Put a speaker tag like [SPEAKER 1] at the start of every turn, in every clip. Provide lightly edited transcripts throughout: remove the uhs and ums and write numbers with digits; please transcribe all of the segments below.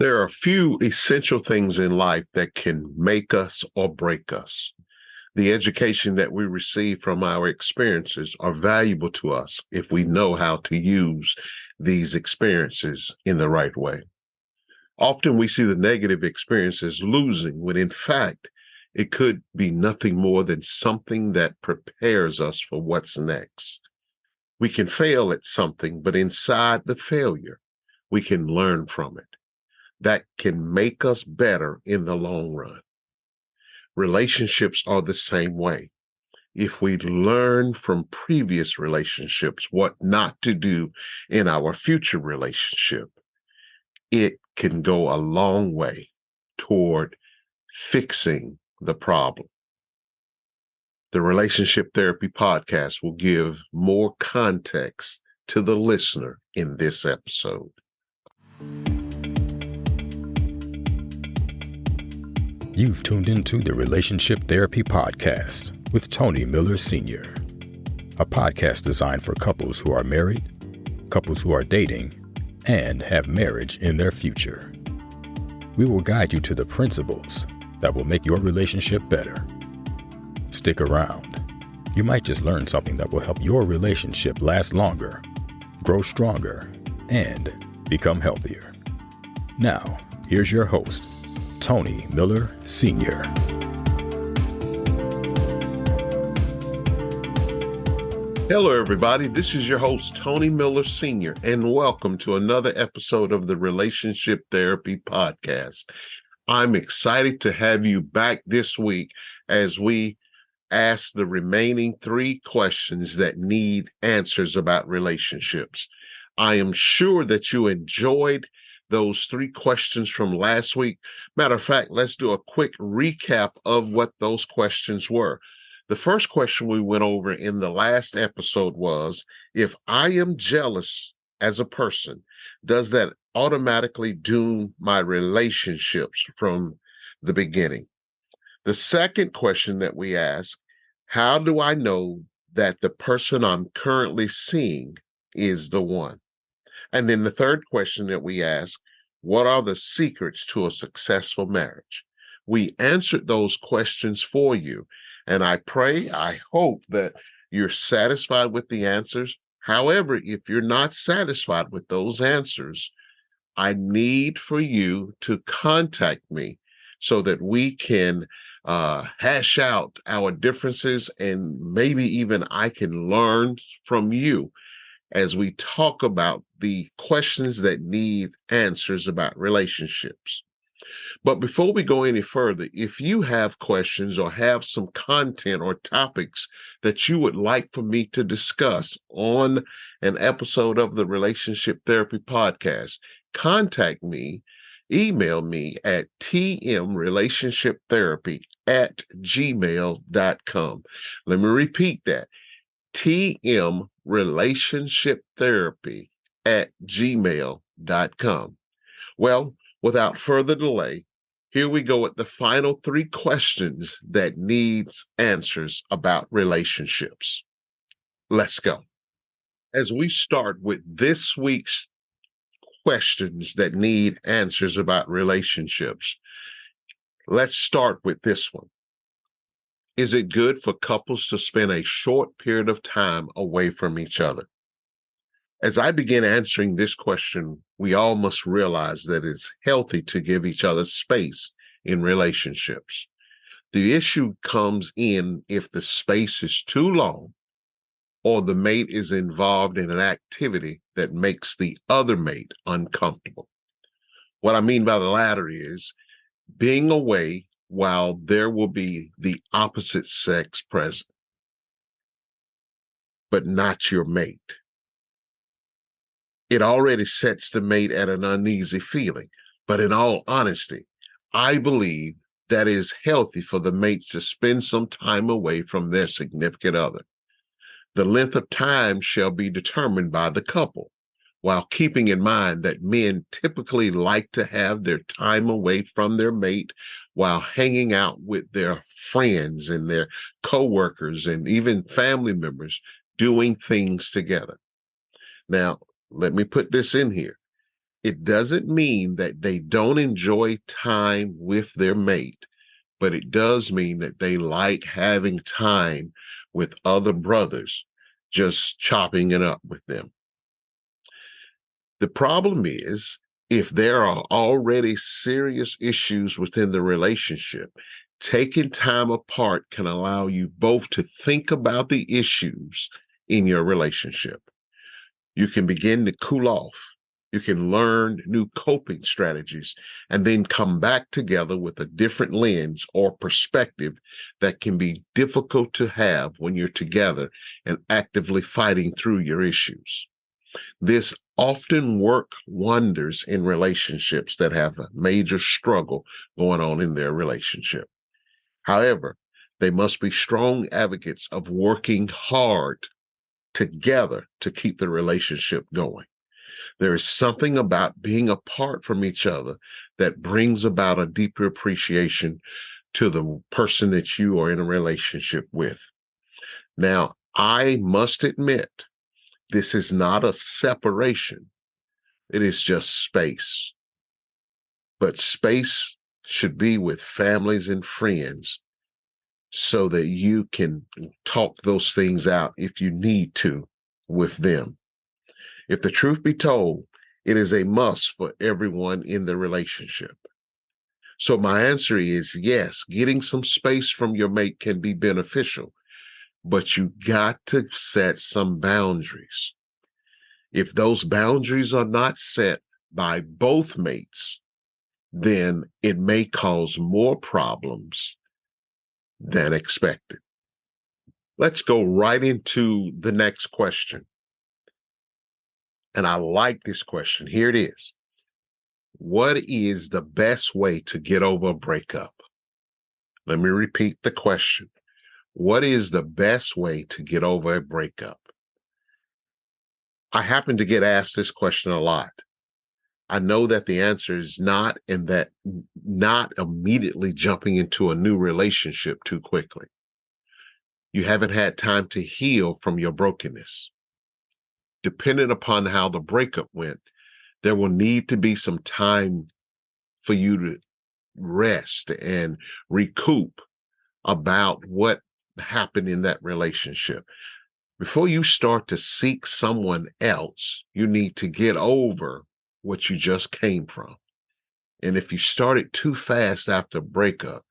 [SPEAKER 1] There are a few essential things in life that can make us or break us. The education that we receive from our experiences are valuable to us if we know how to use these experiences in the right way. Often we see the negative experiences losing when in fact it could be nothing more than something that prepares us for what's next. We can fail at something, but inside the failure, we can learn from it. That can make us better in the long run. Relationships are the same way. If we learn from previous relationships what not to do in our future relationship, it can go a long way toward fixing the problem. The Relationship Therapy Podcast will give more context to the listener in this episode.
[SPEAKER 2] You've tuned into the Relationship Therapy Podcast with Tony Miller Sr., a podcast designed for couples who are married, couples who are dating, and have marriage in their future. We will guide you to the principles that will make your relationship better. Stick around. You might just learn something that will help your relationship last longer, grow stronger, and become healthier. Now, here's your host, Tony Miller Sr.
[SPEAKER 1] Hello, everybody. This is your host, Tony Miller Sr., and welcome to another episode of the Relationship Therapy Podcast. I'm excited to have you back this week as we ask the remaining 3 questions that need answers about relationships. I am sure that you enjoyed those 3 questions from last week. Matter of fact, let's do a quick recap of what those questions were. The first question we went over in the last episode was, if I am jealous as a person, does that automatically doom my relationships from the beginning? The second question that we asked, how do I know that the person I'm currently seeing is the one? And then the third question that we asked, what are the secrets to a successful marriage? We answered those questions for you, and I hope that you're satisfied with the answers. However, if you're not satisfied with those answers, I need for you to contact me so that we can hash out our differences, and maybe even I can learn from you as we talk about the questions that need answers about relationships. But before we go any further, if you have questions or have some content or topics that you would like for me to discuss on an episode of the Relationship Therapy Podcast, contact me, email me at tmrelationshiptherapy@gmail.com. Let me repeat that. tmrelationshiptherapy@gmail.com. Well, without further delay, here we go at the final 3 questions that needs answers about relationships. Let's go. As we start with this week's questions that need answers about relationships, let's start with this one. Is it good for couples to spend a short period of time away from each other? As I begin answering this question, we all must realize that it's healthy to give each other space in relationships. The issue comes in if the space is too long or the mate is involved in an activity that makes the other mate uncomfortable. What I mean by the latter is being away while there will be the opposite sex present, but not your mate. It already sets the mate at an uneasy feeling. But in all honesty, I believe that it is healthy for the mates to spend some time away from their significant other. The length of time shall be determined by the couple, while keeping in mind that men typically like to have their time away from their mate while hanging out with their friends and their coworkers and even family members doing things together. Now, let me put this in here. It doesn't mean that they don't enjoy time with their mate, but it does mean that they like having time with other brothers, just chopping it up with them. The problem is, if there are already serious issues within the relationship, taking time apart can allow you both to think about the issues in your relationship. You can begin to cool off. You can learn new coping strategies and then come back together with a different lens or perspective that can be difficult to have when you're together and actively fighting through your issues. This often works wonders in relationships that have a major struggle going on in their relationship. However, they must be strong advocates of working hard together to keep the relationship going. There is something about being apart from each other that brings about a deeper appreciation to the person that you are in a relationship with. Now, I must admit, this is not a separation. It is just space. But space should be with families and friends so that you can talk those things out if you need to with them. If the truth be told, it is a must for everyone in the relationship. So my answer is yes, getting some space from your mate can be beneficial, but you got to set some boundaries. If those boundaries are not set by both mates, then it may cause more problems than expected. Let's go right into the next question. And I like this question. Here it is. What is the best way to get over a breakup? Let me repeat the question. What is the best way to get over a breakup? I happen to get asked this question a lot. I know that the answer is not, and that not immediately jumping into a new relationship too quickly. You haven't had time to heal from your brokenness. Depending upon how the breakup went, there will need to be some time for you to rest and recoup about what happened in that relationship. Before you start to seek someone else, you need to get over what you just came from. And if you started too fast after a breakup,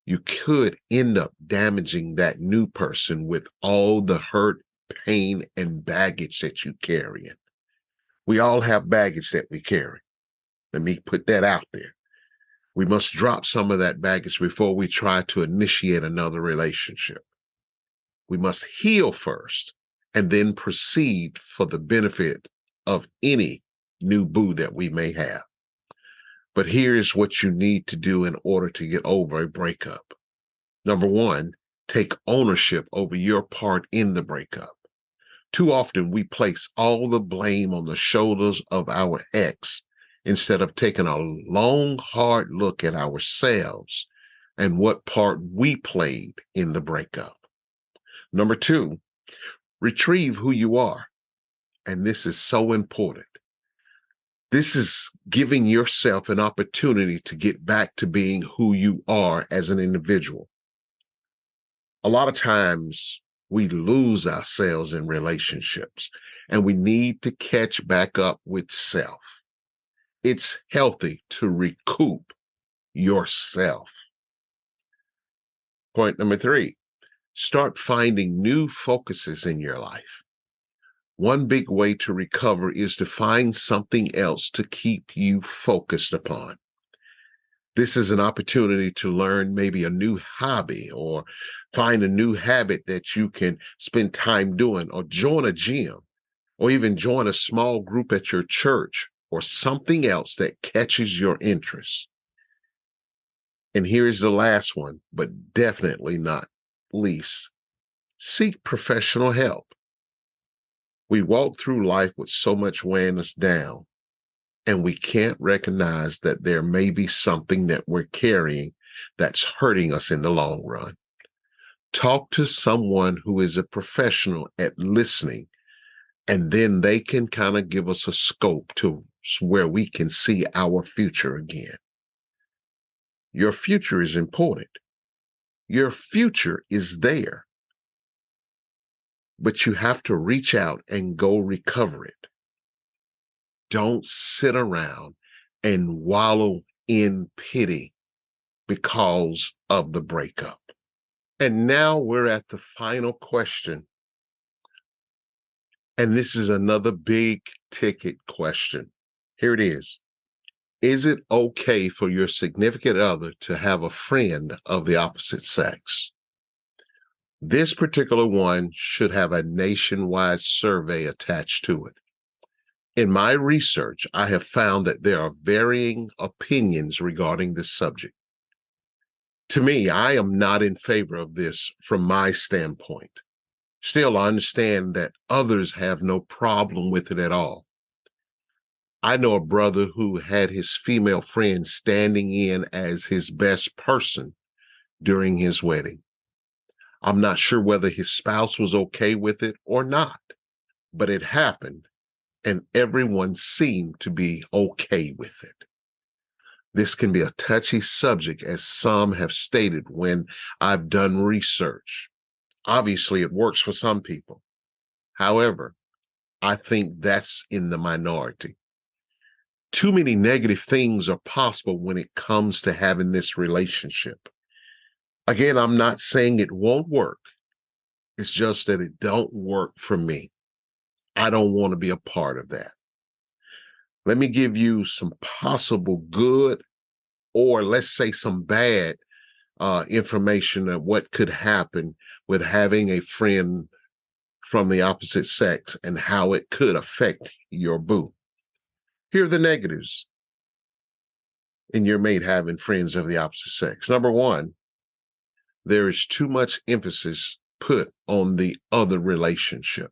[SPEAKER 1] you could end up damaging that new person with all the hurt, pain, and baggage that you carry. We all have baggage that we carry. Let me put that out there. We must drop some of that baggage before we try to initiate another relationship. We must heal first and then proceed for the benefit of any new boo that we may have. But here's what you need to do in order to get over a breakup. Number one, take ownership over your part in the breakup. Too often we place all the blame on the shoulders of our ex instead of taking a long, hard look at ourselves and what part we played in the breakup. Number two, retrieve who you are. And this is so important. This is giving yourself an opportunity to get back to being who you are as an individual. A lot of times we lose ourselves in relationships and we need to catch back up with self. It's healthy to recoup yourself. Point number three, start finding new focuses in your life. One big way to recover is to find something else to keep you focused upon. This is an opportunity to learn maybe a new hobby or find a new habit that you can spend time doing, or join a gym, or even join a small group at your church, or something else that catches your interest. And here's the last one, but definitely not least. Seek professional help. We walk through life with so much weighing us down, and we can't recognize that there may be something that we're carrying that's hurting us in the long run. Talk to someone who is a professional at listening, and then they can kind of give us a scope to where we can see our future again. Your future is important. Your future is there, but you have to reach out and go recover it. Don't sit around and wallow in pity because of the breakup. And now we're at the final question. And this is another big ticket question. Here it is. Is it okay for your significant other to have a friend of the opposite sex? This particular one should have a nationwide survey attached to it. In my research, I have found that there are varying opinions regarding this subject. To me, I am not in favor of this from my standpoint. Still, I understand that others have no problem with it at all. I know a brother who had his female friend standing in as his best person during his wedding. I'm not sure whether his spouse was okay with it or not, but it happened and everyone seemed to be okay with it. This can be a touchy subject, as some have stated when I've done research. Obviously, it works for some people. However, I think that's in the minority. Too many negative things are possible when it comes to having this relationship. Again, I'm not saying it won't work. It's just that it don't work for me. I don't want to be a part of that. Let me give you some possible good, or let's say some bad information of what could happen with having a friend from the opposite sex and how it could affect your boo. Here are the negatives in your mate having friends of the opposite sex. Number one, there is too much emphasis put on the other relationship.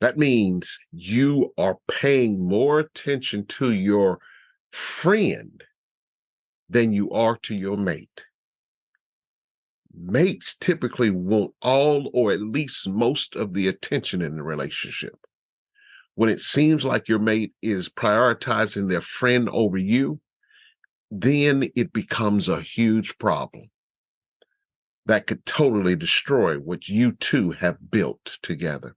[SPEAKER 1] That means you are paying more attention to your friend than you are to your mate. Mates typically want all or at least most of the attention in the relationship. When it seems like your mate is prioritizing their friend over you, then it becomes a huge problem that could totally destroy what you two have built together.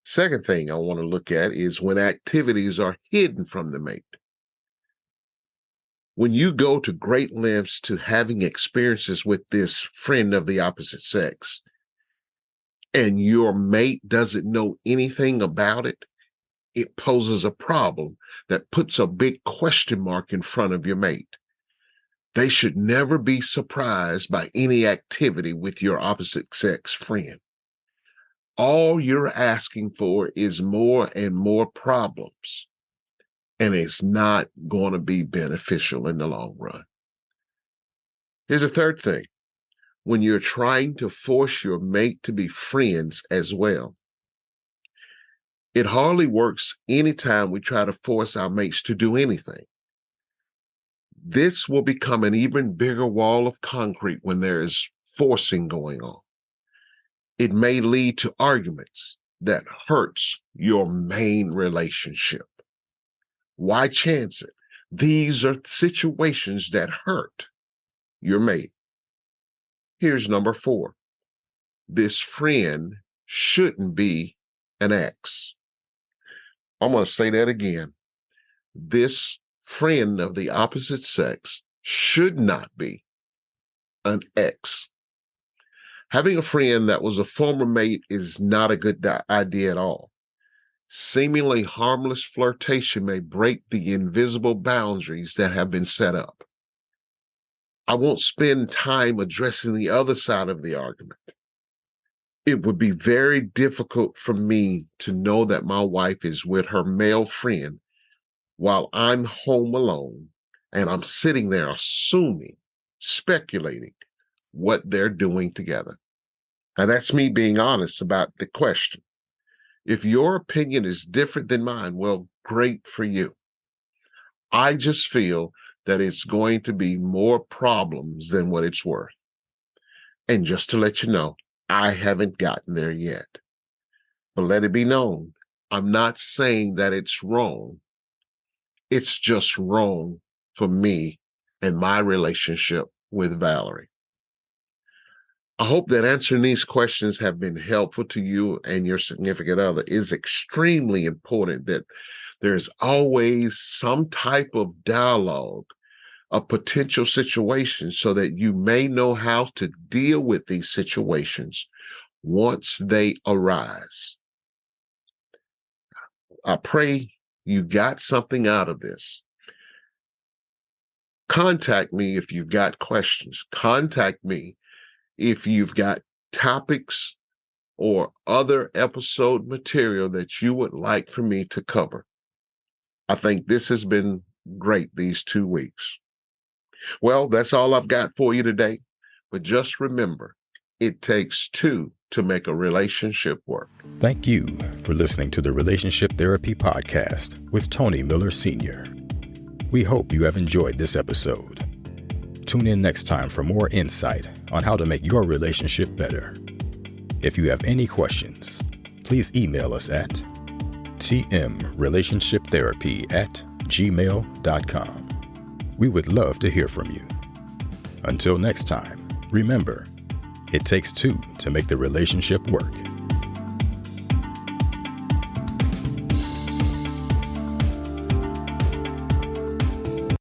[SPEAKER 1] Second thing I want to look at is when activities are hidden from the mate. When you go to great lengths to having experiences with this friend of the opposite sex, and your mate doesn't know anything about it, it poses a problem that puts a big question mark in front of your mate. They should never be surprised by any activity with your opposite sex friend. All you're asking for is more and more problems, and it's not going to be beneficial in the long run. Here's a third thing. When you're trying to force your mate to be friends as well, it hardly works anytime we try to force our mates to do anything. This will become an even bigger wall of concrete when there is forcing going on. It may lead to arguments that hurts your main relationship. Why chance it? These are situations that hurt your mate. Here's number 4. This friend shouldn't be an ex. I'm going to say that again. This friend of the opposite sex should not be an ex. Having a friend that was a former mate is not a good idea at all. Seemingly harmless flirtation may break the invisible boundaries that have been set up. I won't spend time addressing the other side of the argument. It would be very difficult for me to know that my wife is with her male friend while I'm home alone and I'm sitting there assuming, speculating what they're doing together. Now, that's me being honest about the question. If your opinion is different than mine, well, great for you. I just feel that it's going to be more problems than what it's worth. And just to let you know, I haven't gotten there yet. But let it be known, I'm not saying that it's wrong. It's just wrong for me and my relationship with Valerie. I hope that answering these questions have been helpful to you and your significant other. It is extremely important that there's always some type of dialogue of potential situations so that you may know how to deal with these situations once they arise. I pray you got something out of this. Contact me if you've got questions. Contact me if you've got topics or other episode material that you would like for me to cover. I think this has been great these 2 weeks. Well, that's all I've got for you today. But just remember, it takes two to make a relationship work.
[SPEAKER 2] Thank you for listening to the Relationship Therapy Podcast with Tony Miller Sr. We hope you have enjoyed this episode. Tune in next time for more insight on how to make your relationship better. If you have any questions, please email us at tmrelationshiptherapy@gmail.com. We would love to hear from you. Until next time, remember, it takes two to make the relationship work.